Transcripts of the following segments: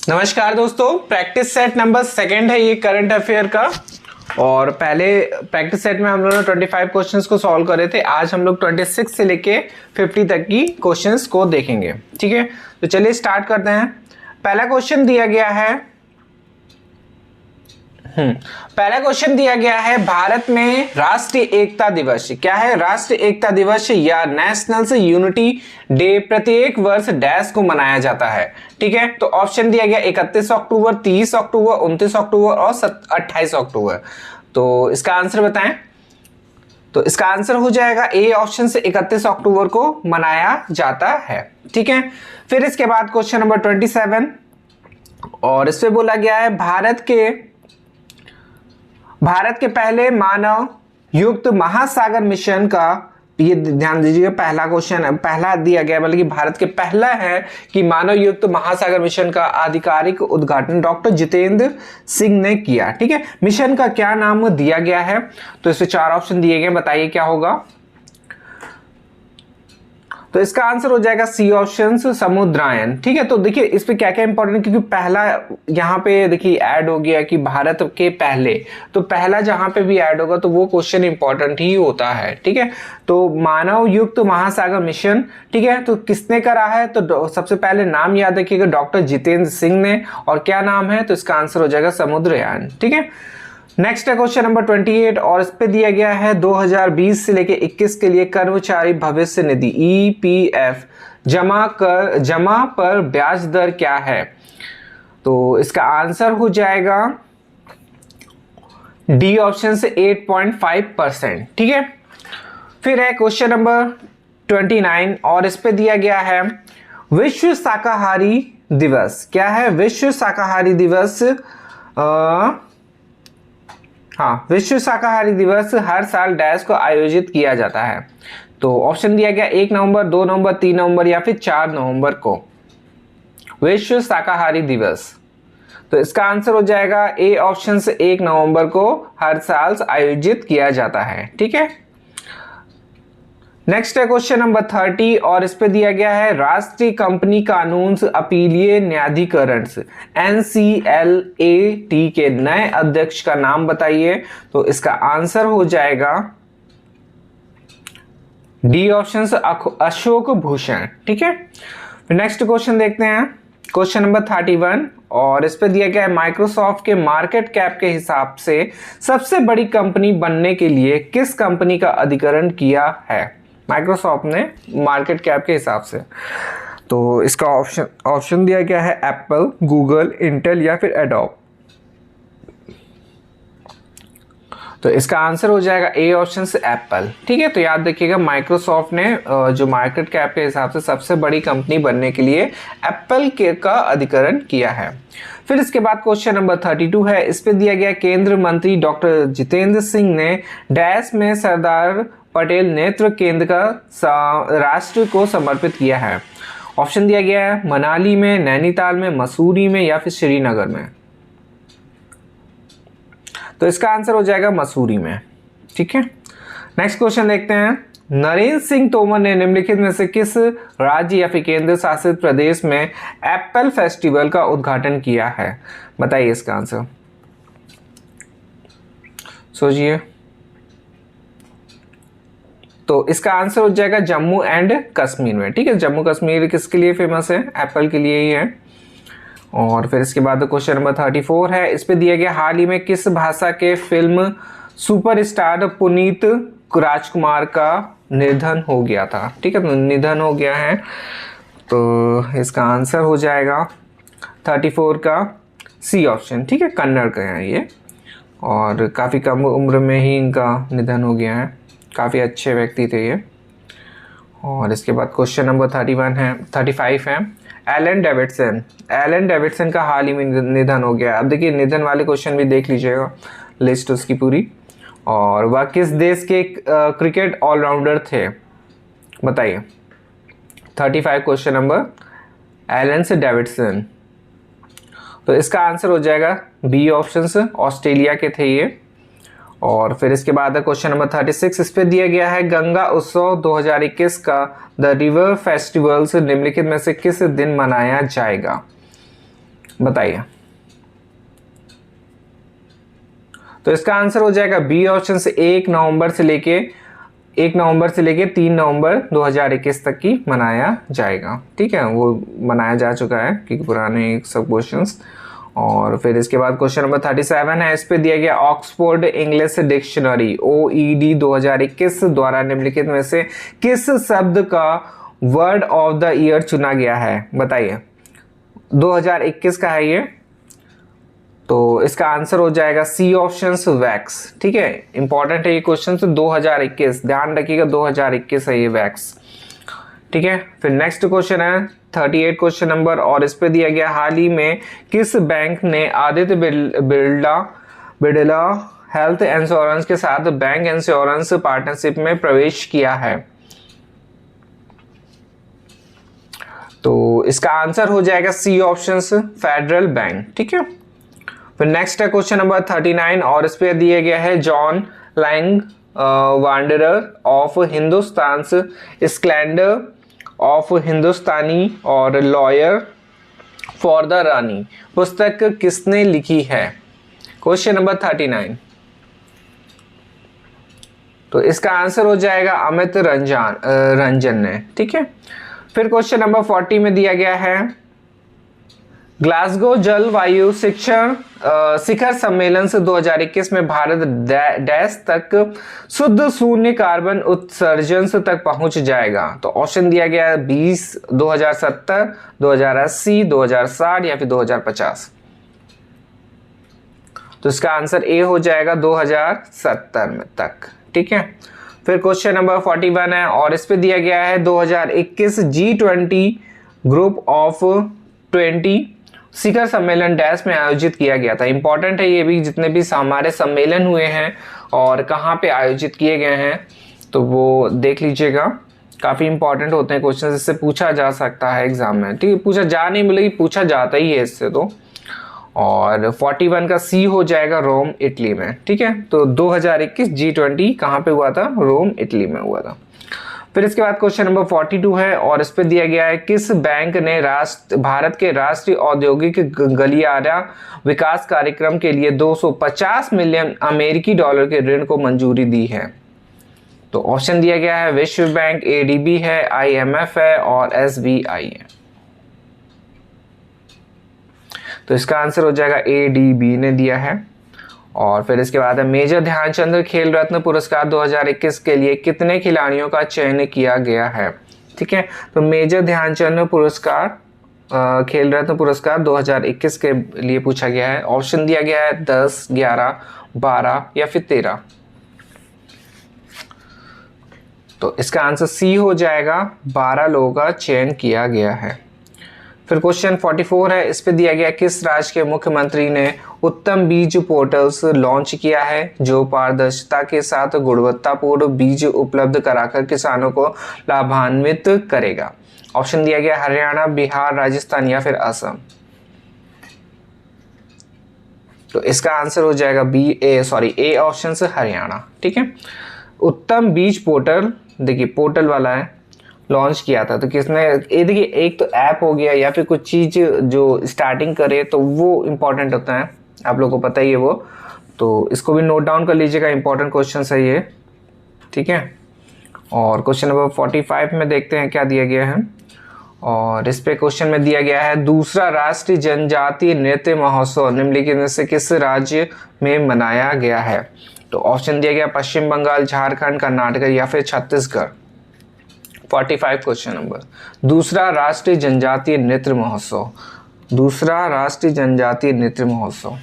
नमस्कार दोस्तों, practice set number second है ये करंट अफेयर का। और पहले प्रैक्टिस सेट में हम लोगों ने 25 क्वेश्चंस को सॉल्व करे थे। आज हम लोग 26 से लेके 50 तक की क्वेश्चंस को देखेंगे। ठीक है, तो चलिए स्टार्ट करते हैं। पहला क्वेश्चन दिया गया है भारत में राष्ट्रीय एकता दिवस क्या है? राष्ट्रीय एकता दिवस या नेशनल यूनिटी डे प्रत्येक वर्ष डैश को मनाया जाता है। ठीक है, तो ऑप्शन दिया गया 31 अक्टूबर, 30 अक्टूबर, 29 अक्टूबर और 28 अक्टूबर। तो इसका आंसर बताएं। तो इसका आंसर हो जाएगा ए ऑप्शन से 31 अक्टूबर को मनाया जाता है। ठीक है, फिर इसके बाद क्वेश्चन नंबर 27 और इस पे बोला गया है भारत के पहले मानव युक्त महासागर मिशन का, ये ध्यान दीजिएगा, पहला क्वेश्चन पहला दिया गया मतलब कि भारत के पहला है कि मानव युक्त महासागर मिशन का आधिकारिक उद्घाटन डॉक्टर जितेंद्र सिंह ने किया। ठीक है, मिशन का क्या नाम दिया गया है? तो इसमें 4 ऑप्शन दिए गए, बताइए क्या होगा। तो इसका आंसर हो जाएगा सी ऑप्शन समुद्रायन। ठीक है, तो देखिए इस पे क्या क्या इंपॉर्टेंट, क्योंकि पहला यहाँ पे देखिए ऐड हो गया कि भारत के पहले, तो पहला जहां पे भी ऐड होगा तो वो क्वेश्चन इंपॉर्टेंट ही होता है। ठीक है, तो मानव युक्त महासागर मिशन, ठीक है, तो किसने करा है? तो सबसे पहले नाम याद रखिएगा, डॉक्टर जितेंद्र सिंह ने। और क्या नाम है? तो इसका आंसर हो जाएगा समुद्रयान। ठीक है, नेक्स्ट है क्वेश्चन नंबर 28 और इस पे दिया गया है 2020 से लेके 21 के लिए कर्मचारी भविष्य निधि ईपीएफ जमा पर ब्याज दर क्या है? तो इसका आंसर हो जाएगा डी ऑप्शन से 8.5%। ठीक है, फिर है क्वेश्चन नंबर 29 और इस पे दिया गया है विश्व शाकाहारी दिवस क्या है? विश्व शाकाहारी दिवस विश्व शाकाहारी दिवस हर साल डैश को आयोजित किया जाता है। तो ऑप्शन दिया गया 1 नवंबर, 2 नवंबर, 3 नवंबर या फिर 4 नवंबर को विश्व शाकाहारी दिवस। तो इसका आंसर हो जाएगा ए ऑप्शन से 1 नवंबर को हर साल आयोजित किया जाता है। ठीक है, नेक्स्ट है क्वेश्चन नंबर 30 और इस पे दिया गया है राष्ट्रीय कंपनी कानून अपीलीय न्यायाधिकरण NCLAT के नए अध्यक्ष का नाम बताइए। तो इसका आंसर हो जाएगा डी ऑप्शन से अशोक भूषण। ठीक है, नेक्स्ट क्वेश्चन देखते हैं, क्वेश्चन नंबर 31 और इस पे दिया गया है माइक्रोसॉफ्ट के मार्केट कैप के हिसाब से सबसे बड़ी कंपनी बनने के लिए किस कंपनी का अधिग्रहण किया है? माइक्रोसॉफ्ट ने मार्केट कैप के हिसाब से। तो इसका ऑप्शन दिया गया है एप्पल, गूगल, इंटेल या फिर एडोब। तो इसका आंसर हो जाएगा ए ऑप्शन से एप्पल। ठीक है, तो याद रखिएगा माइक्रोसॉफ्ट ने जो मार्केट कैप के हिसाब से सबसे बड़ी कंपनी बनने के लिए एप्पल का अधिग्रहण किया है। फिर इसके बाद क्वेश्चन नंबर 32 है, इस पे दिया गया केंद्र मंत्री डॉक्टर जितेंद्र सिंह ने डैश में सरदार पटेल नेत्र केंद्र का राष्ट्र को समर्पित किया है। ऑप्शन दिया गया है मनाली में, नैनीताल में, मसूरी में या फिर श्रीनगर में। तो इसका आंसर हो जाएगा मसूरी में। ठीक है, नेक्स्ट क्वेश्चन देखते हैं, नरेंद्र सिंह तोमर ने निम्नलिखित में से किस राज्य या फिर केंद्र शासित प्रदेश में एप्पल फेस्टिवल का उद्घाटन किया है? बताइए इसका आंसर, सोचिए। तो इसका आंसर हो जाएगा जम्मू एंड कश्मीर में। ठीक है, जम्मू कश्मीर किसके लिए फेमस है? एप्पल के लिए ही है। और फिर इसके बाद क्वेश्चन नंबर 34 है, इस पे दिया गया हाल ही में किस भाषा के फिल्म सुपरस्टार पुनीत राजकुमार का निधन हो गया था? ठीक है, तो निधन हो गया है। तो इसका आंसर हो जाएगा 34 का सी ऑप्शन। ठीक है, कन्नड़ का है ये और काफ़ी कम उम्र में ही इनका निधन हो गया है। काफ़ी अच्छे व्यक्ति थे ये। और इसके बाद क्वेश्चन नंबर 35 है, एलन डेविडसन का हाल ही में निधन हो गया। अब देखिए निधन वाले क्वेश्चन भी देख लीजिएगा, लिस्ट उसकी पूरी। और वह किस देश के क्रिकेट ऑलराउंडर थे? बताइए। 35 क्वेश्चन नंबर, एलन डेविडसन। तो इसका आंसर हो जाएगा बी ऑप्शन, ऑस्ट्रेलिया के थे ये। और फिर इसके बाद क्वेश्चन नंबर 36, इस पे दिया गया है गंगा उत्सव 2021 का द रिवर फेस्टिवल्स निम्नलिखित में से किस दिन मनाया जाएगा? बताइए। तो इसका आंसर हो जाएगा बी ऑप्शन से 1 नवंबर से लेके 3 नवंबर 2021 तक की मनाया जाएगा। ठीक है, वो मनाया जा चुका है क्योंकि पुराने सब क्वेश्चंस। और फिर इसके बाद क्वेश्चन नंबर 37 है, इस पे दिया गया ऑक्सफोर्ड इंग्लिश डिक्शनरी OED 2021 द्वारा निम्नलिखित में से किस शब्द का वर्ड ऑफ द ईयर चुना गया है? बताइए। 2021 का है ये, तो इसका आंसर हो जाएगा सी ऑप्शन वैक्स। ठीक है, इंपॉर्टेंट है ये क्वेश्चन, तो 2021 ध्यान रखिएगा, 2021 है ये वैक्स। ठीक है, फिर नेक्स्ट क्वेश्चन है 38 क्वेश्चन नंबर, और इस पे दिया गया हाल ही में किस बैंक ने आदित्य बिड़ला हेल्थ इंश्योरेंस के साथ बैंक इंश्योरेंस पार्टनरशिप में प्रवेश किया है? तो इसका आंसर हो जाएगा सी ऑप्शन फेडरल बैंक। ठीक है, फिर नेक्स्ट है क्वेश्चन नंबर 39, और इस पे दिया गया है John Lang wanderer of Hindustan slanderer of Hindustani और लॉयर फॉर द रानी पुस्तक किसने लिखी है? Question number 39। तो इसका आंसर हो जाएगा अमित रंजन ने। ठीक है, फिर क्वेश्चन नंबर 40 में दिया गया है ग्लासगो जलवायु शिखर सम्मेलन से 2021 में भारत डैश तक शुद्ध शून्य कार्बन उत्सर्जन तक पहुंच जाएगा? तो ऑप्शन दिया गया है 20, 2070, 2080, 2060 या फिर 2050। तो इसका आंसर ए हो जाएगा 2070 में तक। ठीक है, फिर क्वेश्चन नंबर 41 है, और इस पे दिया गया है 2021 G20 ग्रुप ऑफ 20 शिखर सम्मेलन डैश में आयोजित किया गया था। इंपॉर्टेंट है ये भी, जितने भी हमारे सम्मेलन हुए हैं और कहाँ पे आयोजित किए गए हैं तो वो देख लीजिएगा, काफ़ी इंपॉर्टेंट होते हैं क्वेश्चन, इससे पूछा जा सकता है एग्जाम में। ठीक है, पूछा जा नहीं मिलेगी, पूछा जाता ही है इससे तो। और 41 का सी हो जाएगा रोम इटली में। ठीक है, तो 2021 G20 कहाँ पे हुआ था? रोम इटली में हुआ था। फिर इसके बाद क्वेश्चन नंबर 42 है, और इस पे दिया गया है किस बैंक ने भारत के राष्ट्रीय औद्योगिक गलियारा विकास कार्यक्रम के लिए 250 मिलियन अमेरिकी डॉलर के ऋण को मंजूरी दी है? तो ऑप्शन दिया गया है विश्व बैंक, ADB है, IMF है और SBI है। तो इसका आंसर हो जाएगा ADB ने दिया है। और फिर इसके बाद है मेजर ध्यानचंद खेल रत्न पुरस्कार 2021 के लिए कितने खिलाड़ियों का चयन किया गया है? ठीक है, तो मेजर ध्यानचंद पुरस्कार खेल रत्न पुरस्कार 2021 के लिए पूछा गया है। ऑप्शन दिया गया है 10, 11, 12 या फिर 13। तो इसका आंसर सी हो जाएगा, 12 लोगों का चयन किया गया है। फिर क्वेश्चन 44 है, इस पे दिया गया किस राज्य के मुख्यमंत्री ने उत्तम बीज पोर्टल्स लॉन्च किया है जो पारदर्शिता के साथ गुणवत्तापूर्ण बीज उपलब्ध कराकर किसानों को लाभान्वित करेगा? ऑप्शन दिया गया हरियाणा, बिहार, राजस्थान या फिर असम। तो इसका आंसर हो जाएगा ए ऑप्शन से हरियाणा। ठीक है, उत्तम बीज पोर्टल, देखिए पोर्टल वाला है, लॉन्च किया था। तो किसने, ये देखिए एक तो ऐप हो गया या फिर कुछ चीज़ जो स्टार्टिंग करे तो वो इम्पोर्टेंट होता है, आप लोगों को पता ही है वो, तो इसको भी नोट डाउन कर लीजिएगा, इंपॉर्टेंट क्वेश्चन है ये। ठीक है, और क्वेश्चन नंबर 45 में देखते हैं क्या दिया गया है। और इस पे क्वेश्चन में दिया गया है दूसरा राष्ट्रीय जनजातीय नृत्य महोत्सव निम्नलिखित में से किस राज्य में मनाया गया है? तो ऑप्शन दिया गया पश्चिम बंगाल, झारखंड, कर्नाटक या फिर छत्तीसगढ़। 45 क्वेश्चन नंबर, दूसरा राष्ट्रीय जनजातीय नृत्य महोत्सव, दूसरा राष्ट्रीय जनजातीय नृत्य महोत्सव।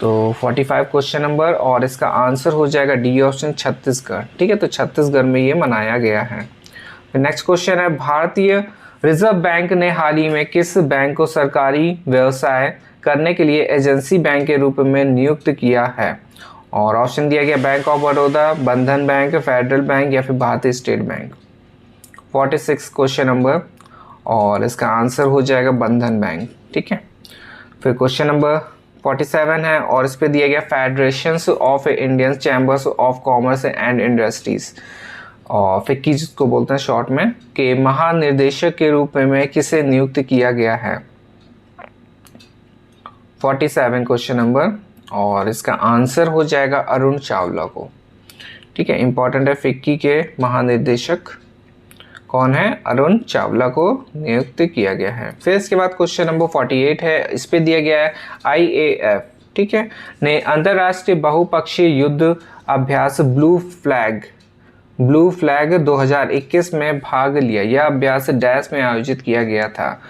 तो 45 क्वेश्चन नंबर, और इसका आंसर हो जाएगा डी ऑप्शन छत्तीसगढ़। ठीक है, तो छत्तीसगढ़ में ये मनाया गया है। नेक्स्ट क्वेश्चन है भारतीय रिजर्व बैंक ने हाल ही में किस बैंक को सरकारी व्यवसाय करने के लिए एजेंसी बैंक के रूप में नियुक्त किया है? और ऑप्शन दिया गया बैंक ऑफ बड़ौदा, बंधन बैंक, फेडरल बैंक या फिर भारतीय स्टेट बैंक। 46 क्वेश्चन नंबर, और इसका आंसर हो जाएगा बंधन बैंक। ठीक है, फिर क्वेश्चन नंबर 47 है, और इस पे दिया गया federation of Indian chambers of commerce and industries, और फिक्की जिसको बोलते हैं शॉर्ट में, के महानिर्देशक के रूप में किसे नियुक्त किया गया है? 47 क्वेश्चन नंबर, और इसका आंसर हो जाएगा अरुण चावला को। ठीक है, इंपॉर्टेंट है। फिक्की के महानिदेशक कौन है? अरुण चावला को नियुक्त किया गया है। फिर इसके बाद क्वेश्चन नंबर 48 है, इस पे दिया गया है IAF, ठीक है, ने अंतर्राष्ट्रीय बहुपक्षीय युद्ध अभ्यास ब्लू फ्लैग 2021 में भाग लिया। यह अभ्यास डैश में आयोजित किया गया था।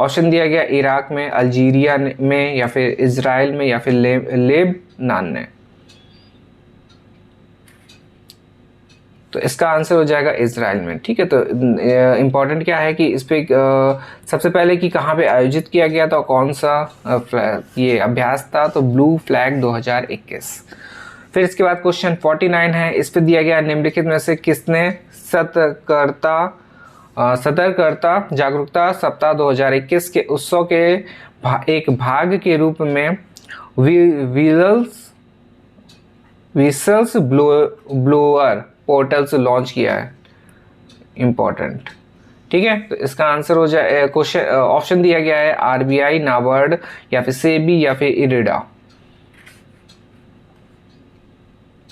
ऑप्शन दिया गया इराक में, अल्जीरिया में, या फिर इजराइल में, या फिर लेबनान में। तो इसका आंसर हो जाएगा इजराइल में। ठीक है, तो इम्पॉर्टेंट क्या है कि इस पे सबसे पहले कि कहाँ पे आयोजित किया गया था, कौन सा ये अभ्यास था, तो ब्लू फ्लैग 2021। फिर इसके बाद क्वेश्चन 49 है, इस पे दिया गया निम्नलिखित में से किसने सतर्कता जागरूकता सप्ताह 2021 के उत्सव के एक भाग के रूप में विसल्स ब्लोअर पोर्टल्स लॉन्च किया है। इंपॉर्टेंट। ठीक है, तो इसका आंसर हो जाए क्वेश्चन ऑप्शन दिया गया है RBI, नाबार्ड, या फिर सेबी, या फिर इरिडा।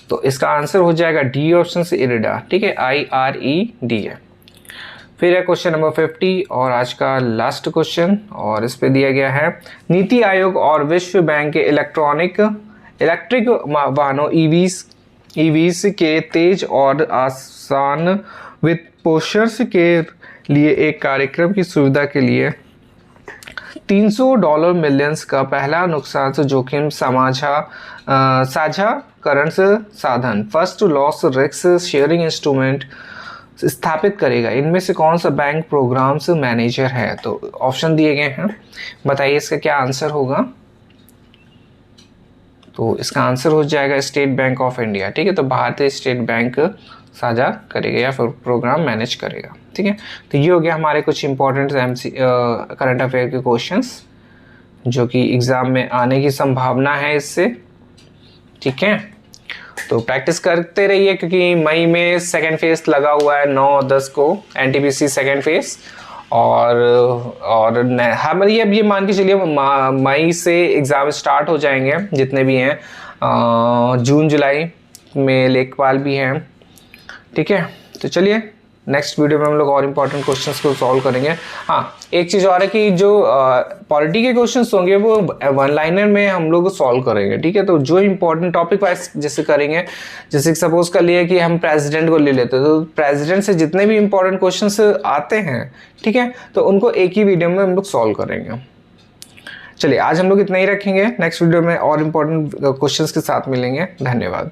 तो इसका आंसर हो जाएगा डी ऑप्शन से, इरिडा। ठीक है, IRED है। फिर है क्वेश्चन नंबर 50 और आज का लास्ट क्वेश्चन, और इस पे दिया गया है नीति आयोग और विश्व बैंक के इलेक्ट्रिक वाहनों ईवीस के तेज और आसान वित्तपोषण के लिए एक कार्यक्रम की सुविधा के लिए $300 मिलियंस का पहला नुकसान से जोखिम साझाकरण साधन first loss risk sharing instrument स्थापित करेगा। इनमें से कौन सा बैंक प्रोग्राम्स मैनेजर है? तो ऑप्शन दिए गए हैं, बताइए इसका क्या आंसर होगा। तो इसका आंसर हो जाएगा स्टेट बैंक ऑफ इंडिया। ठीक है, तो भारतीय स्टेट बैंक साझा करेगा या फिर प्रोग्राम मैनेज करेगा। ठीक है, तो ये हो गया हमारे कुछ इंपॉर्टेंट करंट अफेयर के क्वेश्चंस जो कि एग्ज़ाम में आने की संभावना है इससे। ठीक है, तो प्रैक्टिस करते रहिए क्योंकि मई में सेकेंड फेज लगा हुआ है 9 और 10 को NTPC सेकेंड फेज, और हम ये मान के चलिए मई से एग्ज़ाम स्टार्ट हो जाएंगे जितने भी हैं। जून जुलाई में लेखपाल भी हैं। ठीक है, तो चलिए नेक्स्ट वीडियो में हम लोग और इम्पोर्टेंट क्वेश्चंस को सॉल्व करेंगे। हाँ, एक चीज़ और है कि जो पॉलिटी के क्वेश्चंस होंगे वो 1 लाइनर में हम लोग सॉल्व करेंगे। ठीक है, तो जो इम्पोर्टेंट टॉपिक वाइज जैसे करेंगे, जैसे सपोज कर लिए कि हम प्रेसिडेंट को ले लेते हैं, तो प्रेसिडेंट से जितने भी इम्पोर्टेंट क्वेश्चंस आते हैं, ठीक है, तो उनको एक ही वीडियो में हम लोग सॉल्व करेंगे। चलिए आज हम लोग इतना ही रखेंगे, नेक्स्ट वीडियो में और इम्पोर्टेंट क्वेश्चंस के साथ मिलेंगे। धन्यवाद।